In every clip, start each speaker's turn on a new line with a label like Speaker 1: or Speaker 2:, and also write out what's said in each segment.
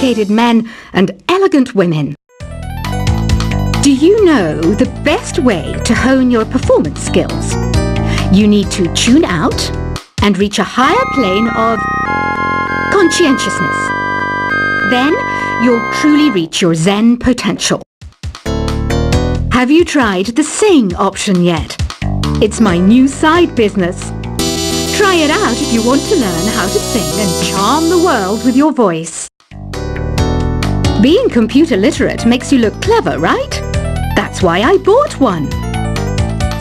Speaker 1: sophisticated men and elegant women. Do you know the best way to hone your performance skills? You need to tune out and reach a higher plane of conscientiousness. Then you'll truly reach your Zen potential. Have you tried the sing option yet? It's my new side business. Try it out if you want to learn how to sing and charm the world with your voice. Being computer literate makes you look clever, right? That's why I bought one.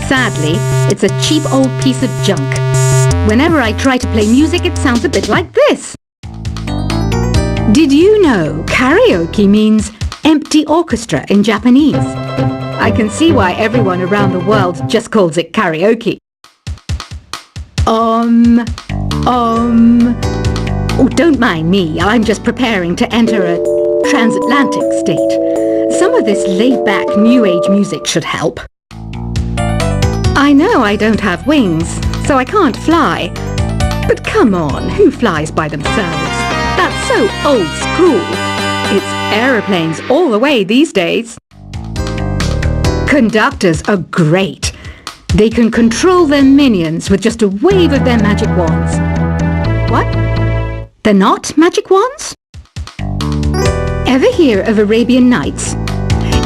Speaker 1: Sadly, it's a cheap old piece of junk. Whenever I try to play music, it sounds a bit like this. Did you know karaoke means empty orchestra in Japanese? I can see why everyone around the world just calls it karaoke. Oh, don't mind me. I'm just preparing to enter a transatlantic state. Some of this laid-back New Age music should help. I know I don't have wings, so I can't fly. But come on, who flies by themselves? That's so old school. It's aeroplanes all the way these days. Conductors are great. They can control their minions with just a wave of their magic wands. What? They're not magic wands? Ever hear of Arabian Nights?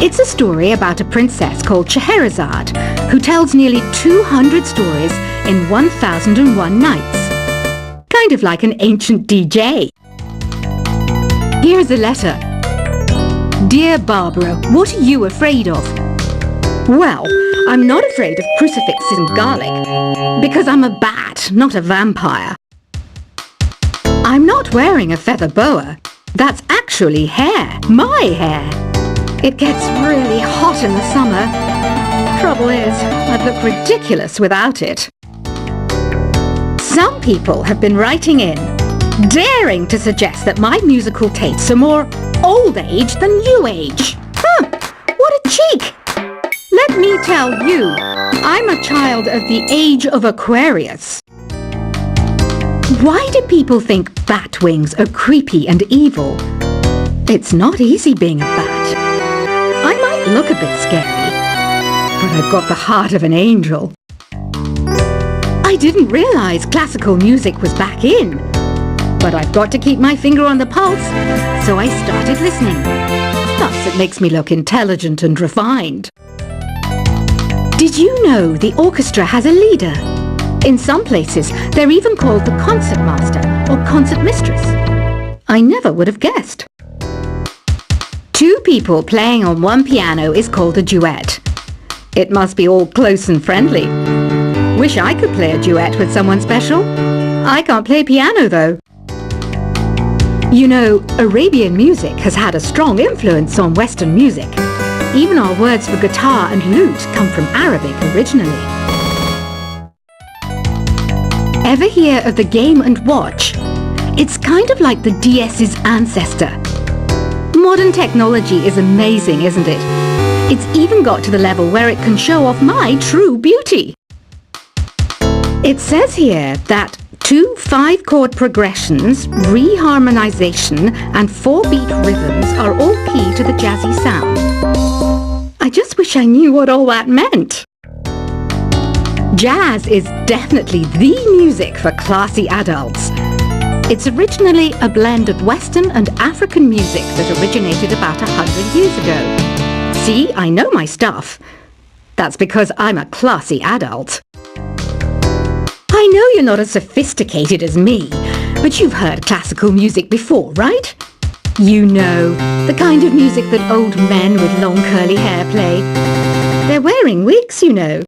Speaker 1: It's a story about a princess called Scheherazade who tells nearly 200 stories in 1001 nights. Kind of like an ancient DJ. Here's a letter. Dear Barbara, what are you afraid of? Well, I'm not afraid of crucifixes and garlic, because I'm a bat, not a vampire. I'm not wearing a feather boa. That's actually hair, my hair. It gets really hot in the summer. Trouble is, I'd look ridiculous without it. Some people have been writing in, daring to suggest that my musical tastes are more old age than new age. What a cheek! Let me tell you, I'm a child of the age of Aquarius. Why do people think bat wings are creepy and evil? It's not easy being a bat. I might look a bit scary, but I've got the heart of an angel. I didn't realize classical music was back in, but I've got to keep my finger on the pulse, so I started listening. Plus, it makes me look intelligent and refined. Did you know the orchestra has a leader? In some places, they're even called the concertmaster or concertmistress. I never would have guessed. Two people playing on one piano is called a duet. It must be all close and friendly. Wish I could play a duet with someone special. I can't play piano though. You know, Arabian music has had a strong influence on Western music. Even our words for guitar and lute come from Arabic originally. Ever hear of the Game & Watch? It's kind of like the DS's ancestor. Modern technology is amazing, isn't it? It's even got to the level where it can show off my true beauty. It says here that 2 5-chord progressions, reharmonization and 4-beat rhythms are all key to the jazzy sound. I just wish I knew what all that meant. Jazz is definitely the music for classy adults. It's originally a blend of Western and African music that originated about 100 years ago. See, I know my stuff. That's because I'm a classy adult. I know you're not as sophisticated as me, but you've heard classical music before, right? You know, the kind of music that old men with long curly hair play. They're wearing wigs, you know.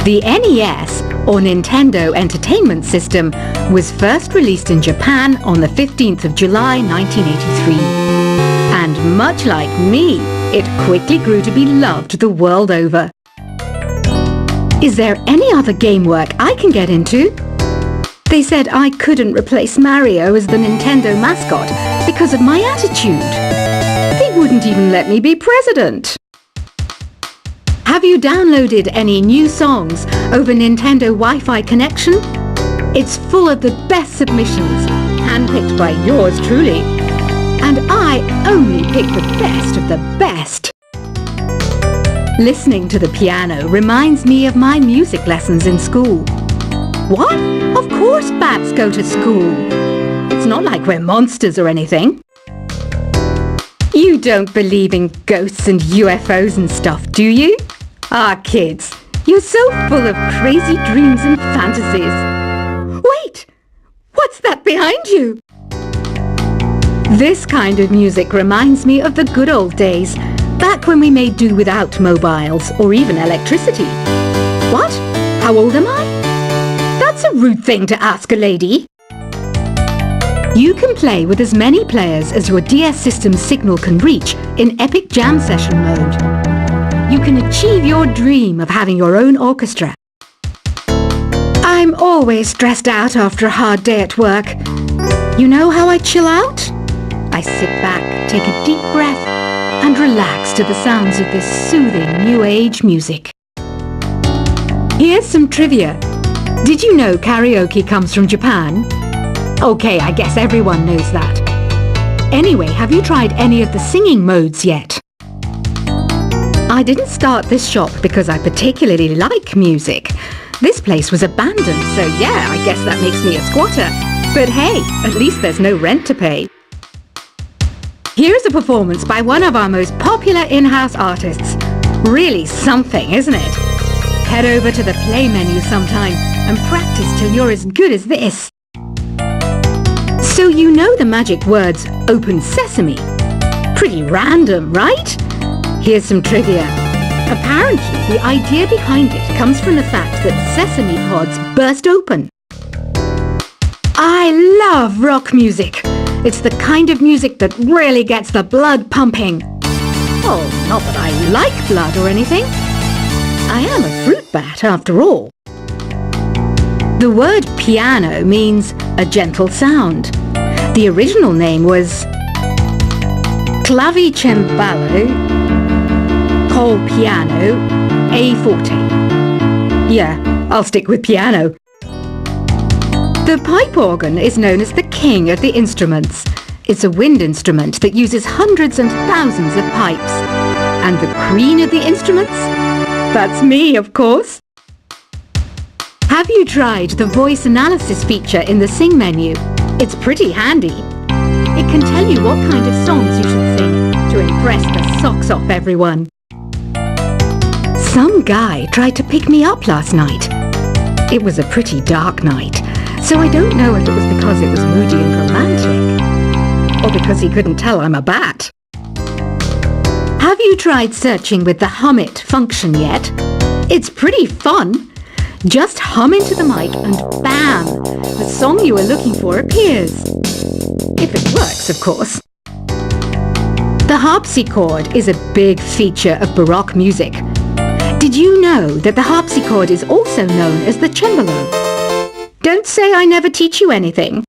Speaker 1: The NES, or Nintendo Entertainment System, was first released in Japan on the 15th of July 1983. And much like me, it quickly grew to be loved the world over. Is there any other game work I can get into? They said I couldn't replace Mario as the Nintendo mascot because of my attitude. They wouldn't even let me be president. Have you downloaded any new songs over Nintendo Wi-Fi connection? It's full of the best submissions, handpicked by yours truly. and I only pick the best of the best. Listening to the piano reminds me of my music lessons in school. What? Of course bats go to school. It's not like we're monsters or anything. You don't believe in ghosts and UFOs and stuff, do you? Ah, kids, you're so full of crazy dreams and fantasies. Wait! What's that behind you? This kind of music reminds me of the good old days, back when we made do without mobiles or even electricity. What? How old am I? That's a rude thing to ask a lady. You can play with as many players as your DS system's signal can reach in Epic Jam Session mode. You can achieve your dream of having your own orchestra. I'm always stressed out after a hard day at work. You know how I chill out? I sit back, take a deep breath, and relax to the sounds of this soothing new age music. Here's some trivia. Did you know karaoke comes from Japan? Okay, I guess everyone knows that. Anyway, have you tried any of the singing modes yet? I didn't start this shop because I particularly like music. This place was abandoned, so yeah, I guess that makes me a squatter. But hey, at least there's no rent to pay. Here's a performance by one of our most popular in-house artists. Really something, isn't it? Head over to the play menu sometime and practice till you're as good as this. So you know the magic words "Open Sesame"? Pretty random, right? Here's some trivia. Apparently, the idea behind it comes from the fact that sesame pods burst open. I love rock music. It's the kind of music that really gets the blood pumping. Oh, not that I like blood or anything. I am a fruit bat after all. The word piano means a gentle sound. The original name was clavicembalo col piano a forte. Yeah, I'll stick with piano. The pipe organ is known as the king of the instruments. It's a wind instrument that uses hundreds and thousands of pipes. And the queen of the instruments? That's me, of course. Have you tried the voice analysis feature in the Sing menu? It's pretty handy. It can tell you what kind of songs you should sing to impress the socks off everyone. Some guy tried to pick me up last night. It was a pretty dark night, so I don't know if it was because it was moody and romantic, or because he couldn't tell I'm a bat. Have you tried searching with the Hum It function yet? It's pretty fun. Just hum into the mic and bam! The song you were looking for appears. If it works, of course. The harpsichord is a big feature of Baroque music. Did you know that the harpsichord is also known as the cembalo? Don't say I never teach you anything.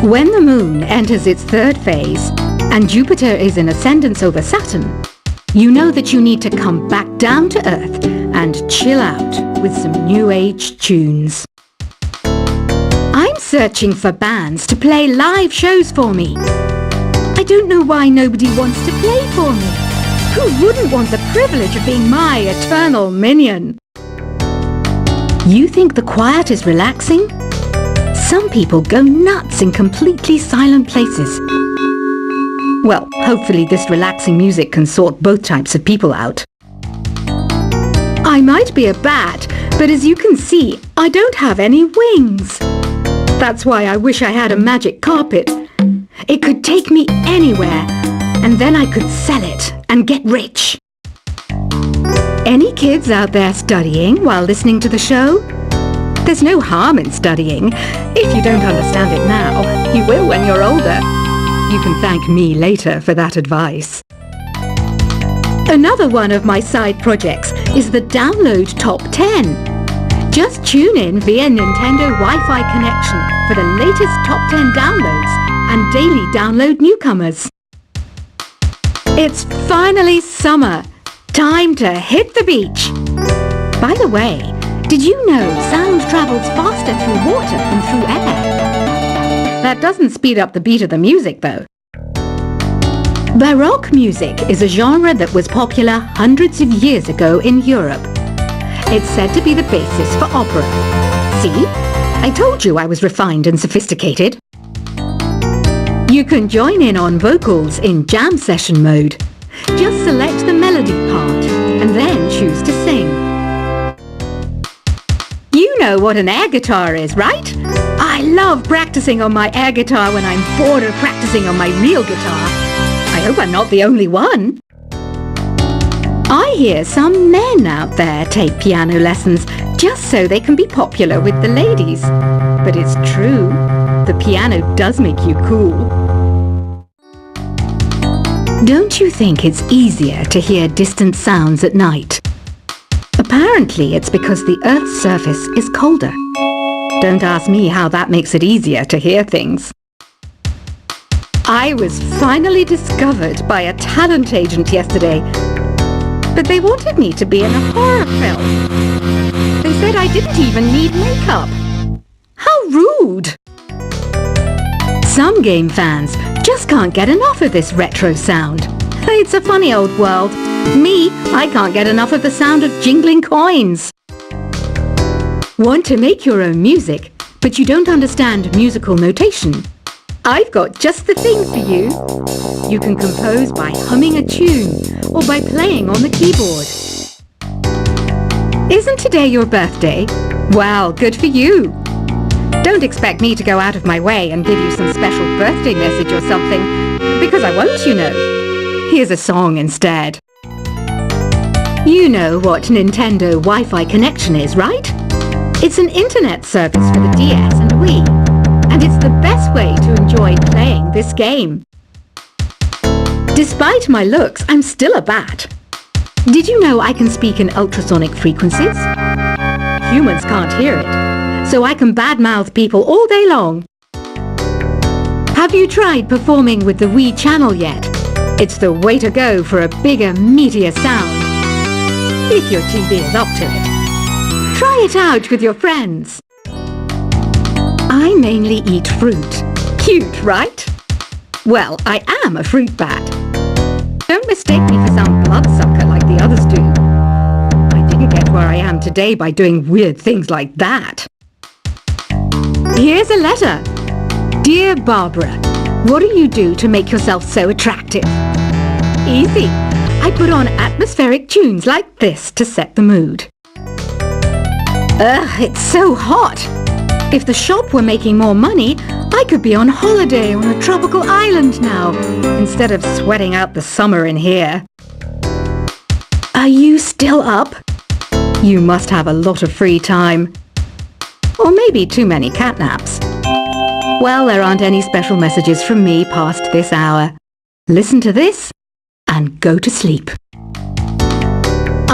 Speaker 1: When the moon enters its third phase and Jupiter is in ascendance over Saturn, you know that you need to come back down to Earth and chill out with some new age tunes. I'm searching for bands to play live shows for me. I don't know why nobody wants to play for me. Who wouldn't want the privilege of being my eternal minion? You think the quiet is relaxing? Some people go nuts in completely silent places. Well, hopefully this relaxing music can sort both types of people out. I might be a bat, but as you can see, I don't have any wings. That's why I wish I had a magic carpet. It could take me anywhere, and then I could sell it and get rich. Any kids out there studying while listening to the show? There's no harm in studying. If you don't understand it now, you will when you're older. You can thank me later for that advice. Another one of my side projects is the Download Top 10. Just tune in via Nintendo Wi-Fi connection for the latest Top 10 downloads and daily download newcomers. It's finally summer. Time to hit the beach. By the way, did you know sound travels faster through water than through air? That doesn't speed up the beat of the music, though. Baroque music is a genre that was popular hundreds of years ago in Europe. It's said to be the basis for opera. See? I told you I was refined and sophisticated. You can join in on vocals in jam session mode. Just select the melody part and then choose to sing. You know what an air guitar is, right? I love practicing on my air guitar when I'm bored of practicing on my real guitar. I hope I'm not the only one. I hear some men out there take piano lessons just so they can be popular with the ladies. But it's true, the piano does make you cool. Don't you think it's easier to hear distant sounds at night? Apparently it's because the Earth's surface is colder. Don't ask me how that makes it easier to hear things. I was finally discovered by a talent agent yesterday, but they wanted me to be in a horror film. They said I didn't even need makeup. How rude! Some game fans just can't get enough of this retro sound. It's a funny old world. Me, I can't get enough of the sound of jingling coins. Want to make your own music, but you don't understand musical notation? I've got just the thing for you. You can compose by humming a tune or by playing on the keyboard. Isn't today your birthday? Well, good for you. Don't expect me to go out of my way and give you some special birthday message or something, because I won't, you know. Here's a song instead. You know what Nintendo Wi-Fi connection is, right? It's an internet service for the DS and Wii, and it's the best way to enjoy playing this game. Despite my looks, I'm still a bat. Did you know I can speak in ultrasonic frequencies? Humans can't hear it, so I can badmouth people all day long. Have you tried performing with the Wii channel yet? It's the way to go for a bigger, meatier sound. If your TV is up to it. Try it out with your friends. I mainly eat fruit. Cute, right? Well, I am a fruit bat. Don't mistake me for some bloodsucker like the others do. I didn't get where I am today by doing weird things like that. Here's a letter. Dear Barbara, what do you do to make yourself so attractive? Easy. I put on atmospheric tunes like this to set the mood. Ugh, it's so hot. If the shop were making more money, I could be on holiday on a tropical island now, instead of sweating out the summer in here. Are you still up? You must have a lot of free time. Or maybe too many catnaps. Well, there aren't any special messages from me past this hour. Listen to this and go to sleep.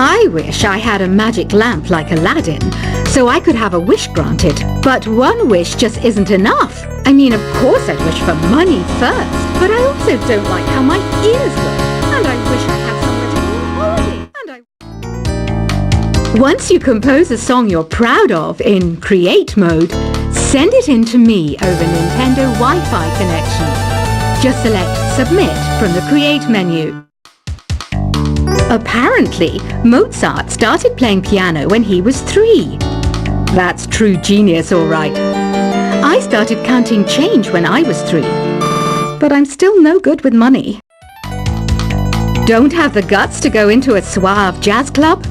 Speaker 1: I wish I had a magic lamp like Aladdin, so I could have a wish granted. But one wish just isn't enough. I mean, of course I'd wish for money first, but I also don't like how my ears look, and I wish I had somewhere to go on holiday, Once you compose a song you're proud of in Create mode, send it in to me over Nintendo Wi-Fi connection. Just select Submit from the Create menu. Apparently, Mozart started playing piano when he was 3. That's true genius, all right. I started counting change when I was 3. But I'm still no good with money. Don't have the guts to go into a suave jazz club?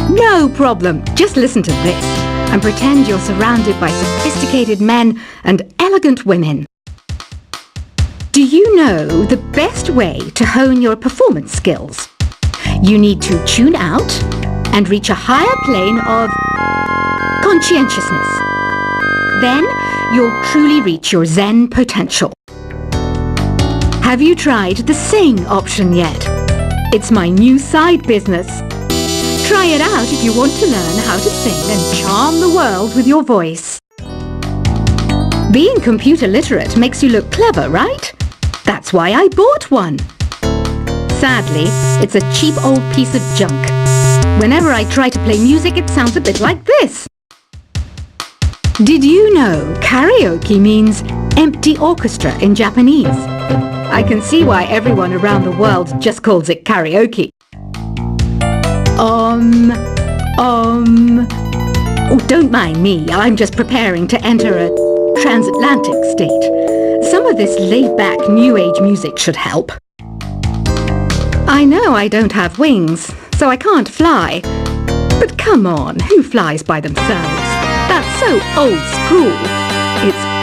Speaker 1: No problem. Just listen to this and pretend you're surrounded by sophisticated men and elegant women. Do you know the best way to hone your performance skills? You need to tune out and reach a higher plane of conscientiousness. Then you'll truly reach your Zen potential. Have you tried the Sing option yet? It's my new side business. Try it out if you want to learn how to sing and charm the world with your voice. Being computer literate makes you look clever, right? That's why I bought one. Sadly, it's a cheap old piece of junk. Whenever I try to play music, it sounds a bit like this. Did you know karaoke means empty orchestra in Japanese. I can see why everyone around the world just calls it karaoke. Oh, don't mind me. I'm just preparing to enter a transatlantic state. Some of this laid-back New Age music should help. I know I don't have wings, so I can't fly. But come on, who flies by themselves? That's so old school. It's